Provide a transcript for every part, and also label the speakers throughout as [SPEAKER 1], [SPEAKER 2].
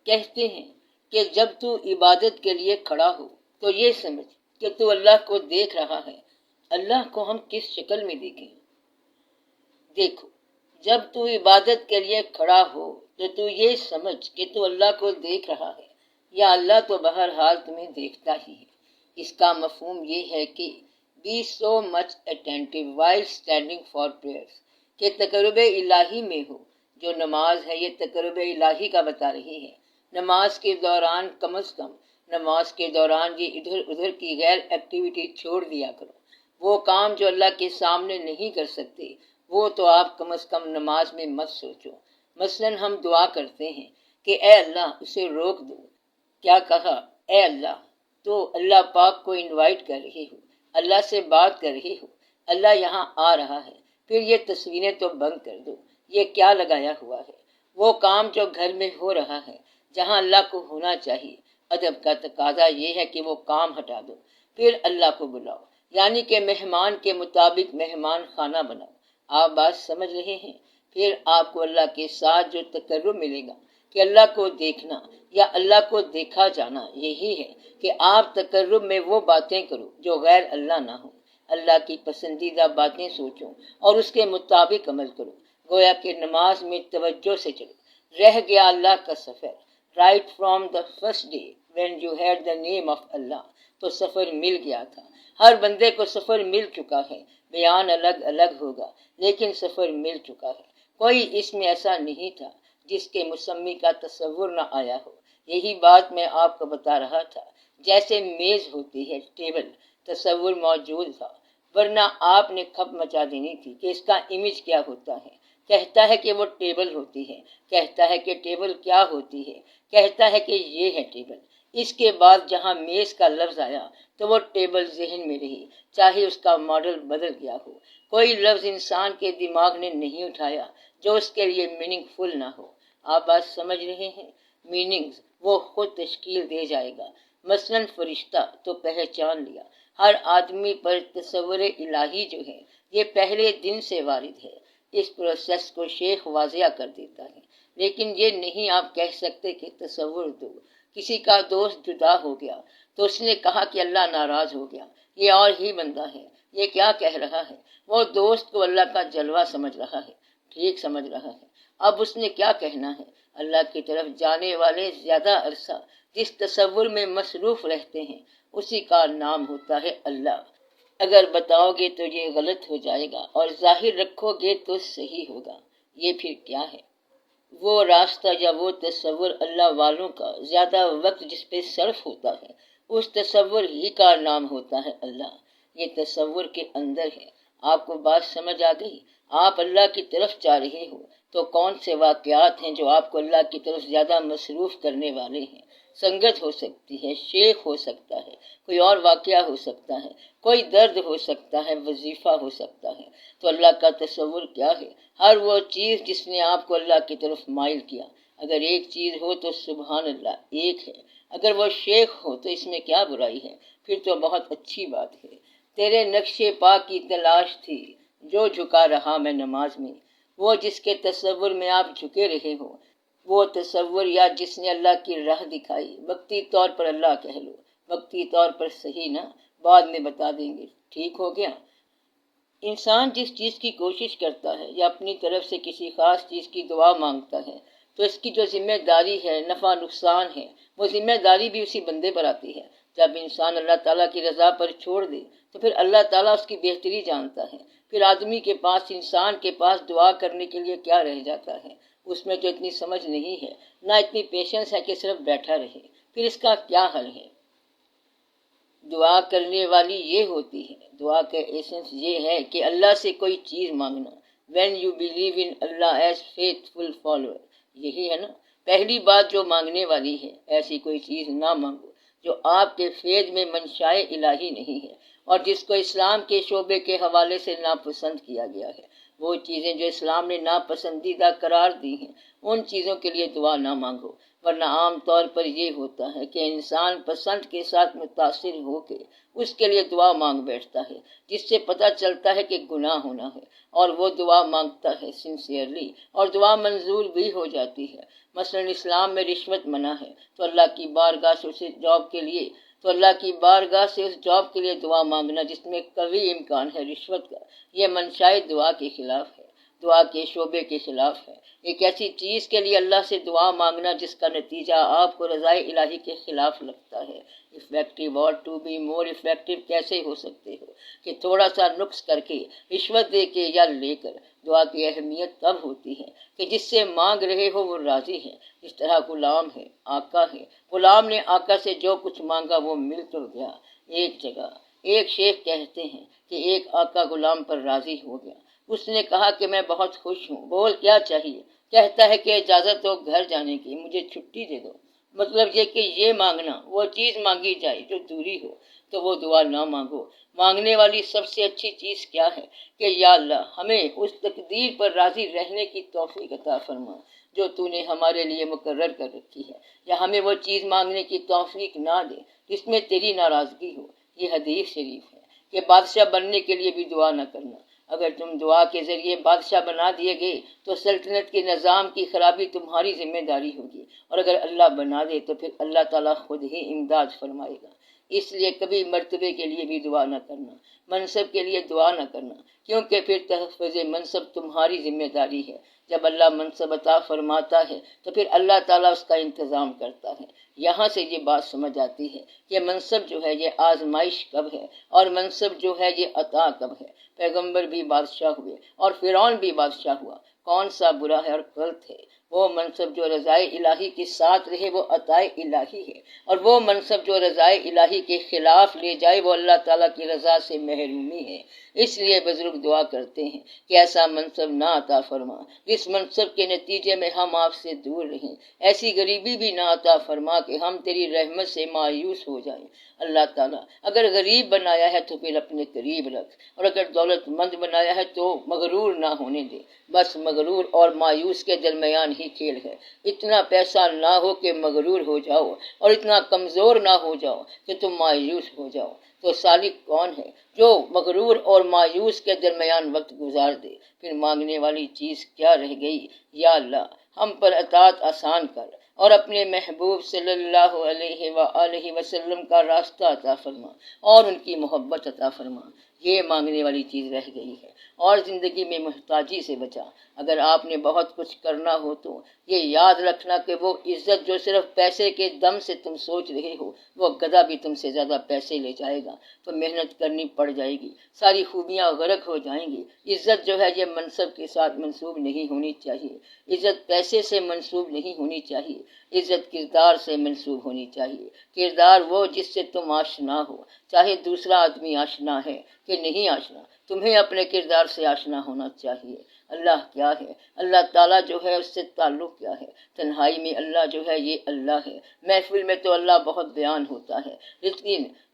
[SPEAKER 1] کہتے ہیں کہ جب تو عبادت کے لیے کھڑا ہو تو یہ سمجھ کہ تو اللہ کو دیکھ رہا ہے۔ اللہ کو ہم کس شکل میں دیکھیں؟ دیکھو، جب تو عبادت کے لیے کھڑا ہو تو یہ سمجھ کہ تو اللہ کو دیکھ رہا ہے، یا اللہ تو بہرحال تمہیں دیکھتا ہی ہے۔ اس کا مفہوم یہ ہے کہ be so much attentive while standing for prayers، کہ تقرب الہی میں ہو۔ جو نماز ہے یہ تقرب الہی کا بتا رہی ہے۔ نماز کے دوران کم از کم نماز کے دوران یہ ادھر ادھر کی غیر ایکٹیویٹی چھوڑ دیا کرو۔ وہ کام جو اللہ کے سامنے نہیں کر سکتے وہ تو آپ کم از کم نماز میں مت سوچو۔ مثلا ہم دعا کرتے ہیں کہ اے اللہ اسے روک دو۔ کیا کہا؟ اے اللہ۔ تو اللہ پاک کو انوائٹ کر رہے ہو، اللہ سے بات کر رہے ہو، اللہ یہاں آ رہا ہے۔ پھر یہ تصویریں تو بند کر دو، یہ کیا لگایا ہوا ہے؟ وہ کام جو گھر میں ہو رہا ہے جہاں اللہ کو ہونا چاہیے، ادب کا تقاضا یہ ہے کہ وہ کام ہٹا دو، پھر اللہ کو بلاؤ، یعنی کہ مہمان کے مطابق مہمان خانہ بناؤ۔ آپ بات سمجھ رہے ہیں؟ پھر آپ کو اللہ کے ساتھ جو تقرب ملے گا کہ اللہ کو دیکھنا یا اللہ کو دیکھا جانا، یہی ہے کہ آپ تقرب میں وہ باتیں کرو جو غیر اللہ نہ ہو۔ اللہ کی پسندیدہ باتیں سوچو اور اس کے مطابق عمل کرو، گویا کہ نماز میں توجہ سے چلو۔ رہ گیا اللہ کا سفر، right from the first day when you had the name of Allah, تو سفر مل گیا تھا۔ ہر بندے کو سفر مل چکا ہے، بیان الگ الگ ہوگا لیکن سفر مل چکا ہے۔ کوئی اس میں ایسا نہیں تھا جس کے مسمی کا تصور نہ آیا ہو۔ یہی بات میں آپ کو بتا رہا تھا۔ جیسے میز ہوتی ہے، ٹیبل، تصور موجود تھا، ورنہ آپ نے کھپ مچا دینی تھی کہ اس کا امیج کیا ہوتا ہے۔ کہتا ہے کہ وہ ٹیبل ہوتی ہے، کہتا ہے کہ ٹیبل کیا ہوتی ہے، کہتا ہے کہ یہ ہے ٹیبل۔ اس کے بعد جہاں میز کا لفظ آیا تو وہ ٹیبل ذہن میں رہی، چاہے اس کا ماڈل بدل گیا ہو۔ کوئی لفظ انسان کے دماغ نے نہیں اٹھایا جو اس کے لیے میننگ فل نہ ہو۔ آپ بات سمجھ رہے ہیں؟ میننگز وہ خود تشکیل دے جائے گا۔ مثلا فرشتہ تو پہچان لیا۔ ہر آدمی پر تصور الہی جو ہے یہ پہلے دن سے وارد ہے۔ اس پروسیس کو شیخ واضح کر دیتا ہے، لیکن یہ نہیں آپ کہہ سکتے کہ تصور دو۔ کسی کا دوست جدا ہو گیا تو اس نے کہا کہ اللہ ناراض ہو گیا، یہ اور ہی بندہ ہے، یہ کیا کہہ رہا ہے؟ وہ دوست کو اللہ کا جلوہ سمجھ رہا ہے، ٹھیک سمجھ رہا ہے۔ اب اس نے کیا کہنا ہے؟ اللہ کی طرف جانے والے زیادہ عرصہ جس تصور میں مصروف رہتے ہیں اسی کا نام ہوتا ہے اللہ۔ اگر بتاؤ گے تو یہ غلط ہو جائے گا اور ظاہر رکھو گے تو صحیح ہوگا۔ یہ پھر کیا ہے؟ وہ راستہ یا وہ تصور اللہ والوں کا زیادہ وقت جس پہ صرف ہوتا ہے، اس تصور ہی کا نام ہوتا ہے اللہ۔ یہ تصور کے اندر ہے۔ آپ کو بات سمجھ آ گئی؟ آپ اللہ کی طرف جا رہے ہو تو کون سے واقعات ہیں جو آپ کو اللہ کی طرف زیادہ مصروف کرنے والے ہیں؟ سنگت ہو سکتی ہے، شیخ ہو سکتا ہے، کوئی اور واقعہ ہو سکتا ہے، کوئی درد ہو سکتا ہے، وظیفہ ہو سکتا ہے۔ تو اللہ کا تصور کیا ہے؟ ہر وہ چیز جس نے آپ کو اللہ کی طرف مائل کیا۔ اگر ایک چیز ہو تو سبحان اللہ ایک ہے، اگر وہ شیخ ہو تو اس میں کیا برائی ہے؟ پھر تو بہت اچھی بات ہے۔ تیرے نقش پا کی تلاش تھی جو جھکا رہا میں نماز میں، وہ جس کے تصور میں آپ جھکے رہے ہو، وہ تصور یا جس نے اللہ کی راہ دکھائی۔ وقتی طور پر اللہ کہہ لو، وقتی طور پر صحیح نا، بعد میں بتا دیں گے، ٹھیک ہو گیا؟ انسان جس چیز کی کوشش کرتا ہے یا اپنی طرف سے کسی خاص چیز کی دعا مانگتا ہے تو اس کی جو ذمہ داری ہے، نفع نقصان ہے، وہ ذمہ داری بھی اسی بندے پر آتی ہے۔ جب انسان اللہ تعالیٰ کی رضا پر چھوڑ دے تو پھر اللہ تعالیٰ اس کی بہتری جانتا ہے۔ پھر آدمی کے پاس، انسان کے پاس دعا کرنے کے لیے کیا رہ جاتا ہے؟ اس میں تو اتنی سمجھ نہیں ہے، نہ اتنی پیشنس ہے کہ صرف بیٹھا رہے۔ پھر اس کا کیا حل ہے؟ دعا کرنے والی یہ ہوتی ہے، دعا کا ایسنس یہ ہے کہ اللہ سے کوئی چیز مانگنا۔ when you believe in Allah as faithful follower، یہی ہے نا پہلی بات جو مانگنے والی ہے۔ ایسی کوئی چیز نہ مانگو جو آپ کے فیض میں منشائے الہی نہیں ہے اور جس کو اسلام کے شعبے کے حوالے سے ناپسند کیا گیا ہے۔ وہ چیزیں جو اسلام نے ناپسندیدہ قرار دی ہیں ان چیزوں کے لیے دعا نہ مانگو، ورنہ عام طور پر یہ ہوتا ہے کہ انسان پسند کے ساتھ متاثر ہو کے اس کے لیے دعا مانگ بیٹھتا ہے، جس سے پتہ چلتا ہے کہ گناہ ہونا ہے، اور وہ دعا مانگتا ہے سنسیئرلی، اور دعا منظور بھی ہو جاتی ہے۔ مثلا اسلام میں رشوت منع ہے، تو اللہ کی بارگاہ سے اس جاب کے لیے دعا مانگنا جس میں قوی امکان ہے رشوت کا، یہ منشائے دعا کے خلاف ہے، دعا کے شعبے کے خلاف ہے۔ ایک ایسی چیز کے لیے اللہ سے دعا مانگنا جس کا نتیجہ آپ کو رضائے الہی کے خلاف لگتا ہے، افیکٹو اور ٹو بی مور افیکٹو کیسے ہو سکتے ہو کہ تھوڑا سا نقص کر کے، رشوت دے کے یا لے کر۔ دعا کی اہمیت تب ہوتی ہے کہ جس سے مانگ رہے ہو وہ راضی ہے، اس طرح غلام ہے، آقا ہے، غلام نے آقا سے جو کچھ مانگا وہ مل تو گیا۔ ایک جگہ ایک شیخ کہتے ہیں کہ ایک آقا غلام پر راضی ہو گیا، اس نے کہا کہ میں بہت خوش ہوں، بول کیا چاہیے؟ کہتا ہے کہ اجازت ہو گھر جانے کی، مجھے چھٹی دے دو۔ مطلب یہ کہ یہ مانگنا، وہ چیز مانگی جائے جو دوری ہو، تو وہ دعا نہ مانگو۔ مانگنے والی سب سے اچھی چیز کیا ہے کہ یا اللہ ہمیں اس تقدیر پر راضی رہنے کی توفیق عطا فرما جو تو نے ہمارے لیے مقرر کر رکھی ہے، یا ہمیں وہ چیز مانگنے کی توفیق نہ دے جس میں تیری ناراضگی ہو۔ یہ حدیث شریف ہے کہ بادشاہ بننے کے لیے بھی دعا نہ کرنا۔ اگر تم دعا کے ذریعے بادشاہ بنا دیے گئے تو سلطنت کے نظام کی خرابی تمہاری ذمہ داری ہوگی، اور اگر اللہ بنا دے تو پھر اللہ تعالیٰ خود ہی امداد فرمائے گا۔ اس لیے کبھی مرتبے کے لیے بھی دعا نہ کرنا، منصب کے لیے دعا نہ کرنا، کیونکہ پھر تحفظ منصب تمہاری ذمہ داری ہے۔ جب اللہ منصب عطا فرماتا ہے تو پھر اللہ تعالیٰ اس کا انتظام کرتا ہے۔ یہاں سے یہ بات سمجھ آتی ہے کہ منصب جو ہے یہ آزمائش کب ہے، اور منصب جو ہے یہ عطا کب ہے۔ پیغمبر بھی بادشاہ ہوئے اور فرعون بھی بادشاہ ہوا، کون سا برا ہے اور غلط ہے؟ وہ منصب جو رضائے الہی کے ساتھ رہے وہ عطائے الہی ہے، اور وہ منصب جو رضائے الہی کے خلاف لے جائے وہ اللہ تعالیٰ کی رضا سے محرومی ہے۔ اس لیے بزرگ دعا کرتے ہیں کہ ایسا منصب نہ عطا فرما جس منصب کے نتیجے میں ہم آپ سے دور رہیں، ایسی غریبی بھی نہ عطا فرما کہ ہم تیری رحمت سے مایوس ہو جائیں۔ اللہ تعالیٰ اگر غریب بنایا ہے تو پھر اپنے قریب رکھ، اور اگر دولت مند بنایا ہے تو مغرور نہ ہونے دے۔ بس مغرور اور مایوس کے درمیان ہی کھیل ہے۔ اتنا پیسہ نہ ہو کہ مغرور ہو جاؤ، اور اتنا کمزور نہ ہو جاؤ کہ تم مایوس ہو جاؤ۔ تو سالک کون ہے جو مغرور اور مایوس کے درمیان وقت گزار دے؟ پھر مانگنے والی چیز کیا رہ گئی؟ یا اللہ ہم پر اطاعت آسان کر، اور اپنے محبوب صلی اللہ علیہ وآلہ وسلم کا راستہ عطا فرما، اور ان کی محبت عطا فرما۔ یہ مانگنے والی چیز رہ گئی ہے، اور زندگی میں محتاجی سے بچا۔ اگر آپ نے بہت کچھ کرنا ہو تو یہ یاد رکھنا کہ وہ عزت جو صرف پیسے کے دم سے تم سوچ رہے ہو، وہ گدھا بھی تم سے زیادہ پیسے لے جائے گا، تو محنت کرنی پڑ جائے گی، ساری خوبیاں غرق ہو جائیں گی۔ عزت جو ہے یہ منصب کے ساتھ منسوب نہیں ہونی چاہیے، عزت پیسے سے منسوب نہیں ہونی چاہیے، عزت کردار سے منسوب ہونی چاہیے۔ کردار وہ جس سے تم آشنا ہو، چاہے دوسرا آدمی آشنا ہے کہ نہیں آشنا، تمہیں اپنے کردار سے آشنا ہونا چاہیے۔ اللہ کیا ہے؟ اللہ تعالیٰ جو ہے اس سے تعلق کیا ہے؟ تنہائی میں اللہ جو ہے یہ اللہ ہے، محفل میں تو اللہ بہت بیان ہوتا ہے،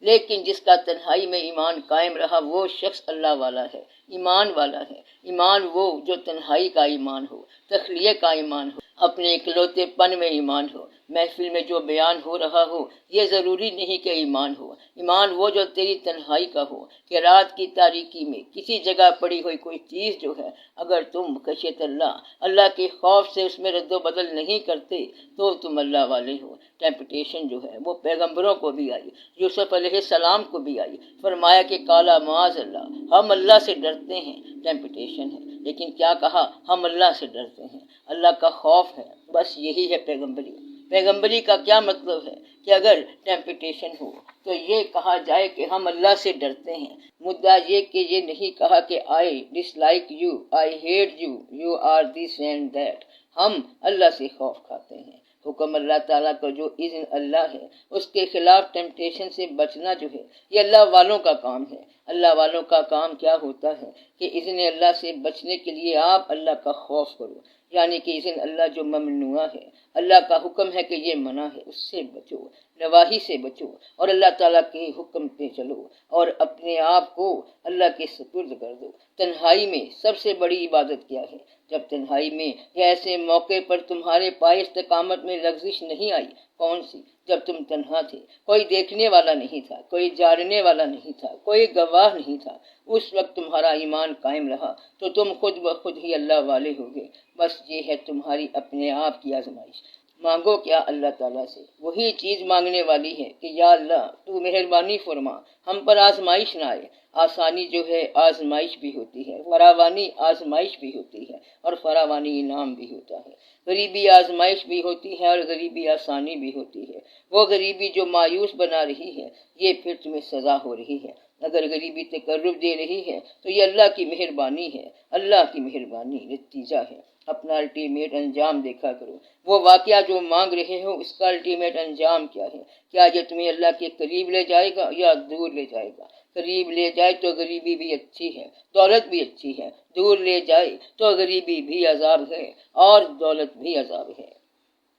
[SPEAKER 1] لیکن جس کا تنہائی میں ایمان قائم رہا وہ شخص اللہ والا ہے، ایمان والا ہے۔ ایمان وہ جو تنہائی کا ایمان ہو، تخلیہ کا ایمان ہو، اپنے اکلوتے پن میں ایمان ہو۔ محفل میں جو بیان ہو رہا ہو یہ ضروری نہیں کہ ایمان ہو۔ ایمان وہ جو تیری تنہائی کا ہو، کہ رات کی تاریکی میں کسی جگہ پڑی ہوئی کوئی چیز جو ہے، اگر تم خشیت اللہ کے خوف سے اس میں رد و بدل نہیں کرتے تو تم اللہ والے ہو۔ ٹیمپٹیشن جو ہے وہ پیغمبروں کو بھی آئی، یوسف علیہ السلام کو بھی آئی، فرمایا کہ کالا معاذ اللہ، ہم اللہ سے ڈرتے ہیں۔ ٹیمپٹیشن ہے، لیکن کیا کہا؟ ہم اللہ سے ڈرتے ہیں، اللہ کا خوف ہے۔ بس یہی ہے پیغمبری۔ پیغمبری کا کیا مطلب ہے کہ اگر ٹیمپٹیشن ہو تو یہ کہا جائے کہ ہم اللہ سے ڈرتے ہیں۔ مدعا یہ کہ یہ نہیں کہا کہ I dis you, I hate you, you are this and that. ہم اللہ سے خوف کھاتے ہیں۔ حکم اللہ تعالیٰ کا جو اذن اللہ ہے، اس کے خلاف ٹیمپٹیشن سے بچنا جو ہے یہ اللہ والوں کا کام ہے۔ اللہ والوں کا کام کیا ہوتا ہے کہ اذن اللہ سے بچنے کے لیے آپ اللہ کا خوف کرو۔ یعنی کہ اس دن اللہ جو ممنوع ہے، اللہ کا حکم ہے کہ یہ منع ہے، اس سے بچو، نواہی سے بچو، اور اللہ تعالیٰ کے حکم پہ چلو اور اپنے آپ کو اللہ کے سپرد کر دو۔ تنہائی میں سب سے بڑی عبادت کیا ہے؟ جب تنہائی میں یا ایسے موقع پر تمہارے پائے استقامت میں لغزش نہیں آئی، کون سی؟ جب تم تنہا تھے، کوئی دیکھنے والا نہیں تھا، کوئی جاننے والا نہیں تھا، کوئی گواہ نہیں تھا، اس وقت تمہارا ایمان قائم رہا تو تم خود بخود ہی اللہ والے ہو گئے۔ بس یہ ہے تمہاری اپنے آپ کی آزمائش۔ مانگو کیا اللہ تعالیٰ سے؟ وہی چیز مانگنے والی ہے کہ یا اللہ تو مہربانی فرما، ہم پر آزمائش نہ آئے۔ آسانی جو ہے آزمائش بھی ہوتی ہے، فراوانی آزمائش بھی ہوتی ہے، اور فراوانی انعام بھی ہوتا ہے۔ غریبی آزمائش بھی ہوتی ہے اور غریبی آسانی بھی ہوتی ہے۔ وہ غریبی جو مایوس بنا رہی ہے، یہ پھر تمہیں سزا ہو رہی ہے۔ اگر غریبی تقرب دے رہی ہے تو یہ اللہ کی مہربانی ہے، اللہ کی مہربانی نتیجہ ہے۔ اپنا الٹیمیٹ انجام دیکھا کرو۔ وہ واقعہ جو مانگ رہے ہو اس کا الٹیمیٹ انجام کیا ہے؟ کیا یہ تمہیں اللہ کے قریب لے جائے گا یا دور لے جائے گا؟ قریب لے جائے تو غریبی بھی اچھی ہے، دولت بھی اچھی ہے، دور لے جائے تو غریبی بھی عذاب ہے اور دولت بھی عذاب ہے۔